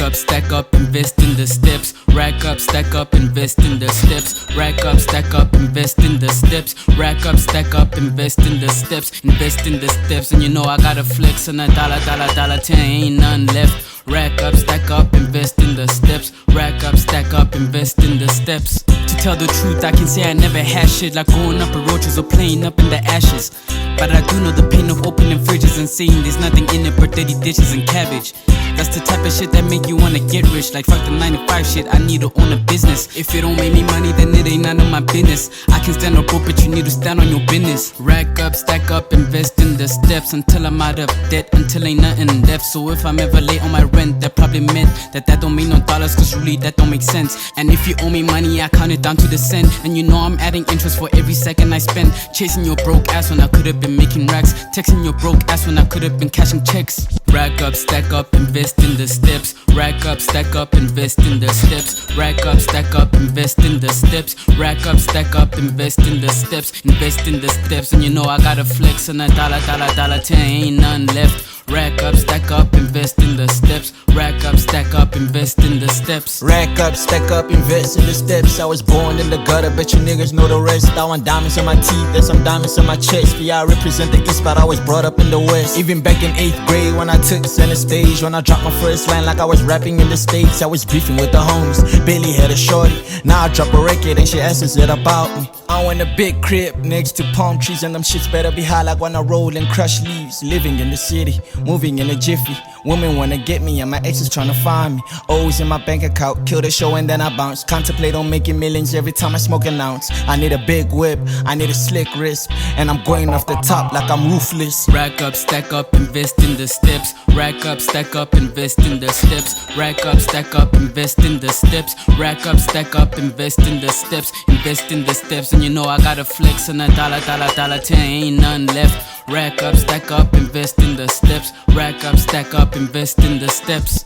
up, stack up, invest in the steps. Rack up, stack up, invest in the steps. Rack up, stack up, invest in the steps. Rack up, stack up, invest in the steps. Invest in the steps, and you know I gotta flex on a dollar, dollar, dollar, 10, ain't none left. Rack up, stack up, invest in the steps. Rack up, stack up, invest in the steps. To tell the truth, I can say I never had shit like going up a roaches or playing up in the ashes. But I do know the pain of opening fridges and saying there's nothing in it but dirty dishes and cabbage. That's the type of shit that make you wanna get rich. Like fuck the 9 to 5 shit, I need to own a business. If it don't make me money, then it ain't none of my business. I can stand up broke, but you need to stand on your business. Rack up, stack up, invest in the steps until I'm out of debt, until ain't nothing left. So if I'm ever late on my rent, that probably meant that don't make no dollars, cause really that don't make sense. And if you owe me money, I count it down to the cent. And you know I'm adding interest for every second I spend. Chasing your broke ass when I could've been making racks. Texting your broke ass when I could've been cashing checks. Rack up, stack up, invest in the steps. Rack up, stack up, invest in the steps. Rack up, stack up, invest in the steps. Rack up, stack up, invest in the steps. Invest in the steps, and you know I gotta flex on a dollar, dollar, dollar, 10, ain't none left. Rack up, stack up, invest in the steps. Rack up, stack up, invest in the steps. Rack up, stack up, invest in the steps. I was born in the gutter, bet you niggas know the rest. I want diamonds on my teeth, there's some diamonds on my chest. Yeah, I represent the East, but I was brought up in the West. Even back in 8th grade when I took center stage, when I dropped my first line like I was rapping in the States. I was beefing with the homies, barely had a shorty. Now I drop a record and she asks it about me. I want a big crib next to palm trees, and them shits better be high like when I roll and crush leaves. Living in the city, moving in a jiffy. Women wanna get me and my ex is tryna find me. O's in my bank account, kill the show and then I bounce. Contemplate on making millions every time I smoke an ounce. I need a big whip, I need a slick wrist, and I'm going off the top like I'm ruthless. Rack up, stack up, invest in the steps. Rack up, stack up, invest in the steps. Rack up, stack up, invest in the steps. Rack up, stack up, invest in the steps. Invest in the steps, and you know I gotta flex on a dollar, dollar, dollar, 10, ain't none left. Rack up, stack up, invest in the steps. Rack up, stack up, invest in the steps.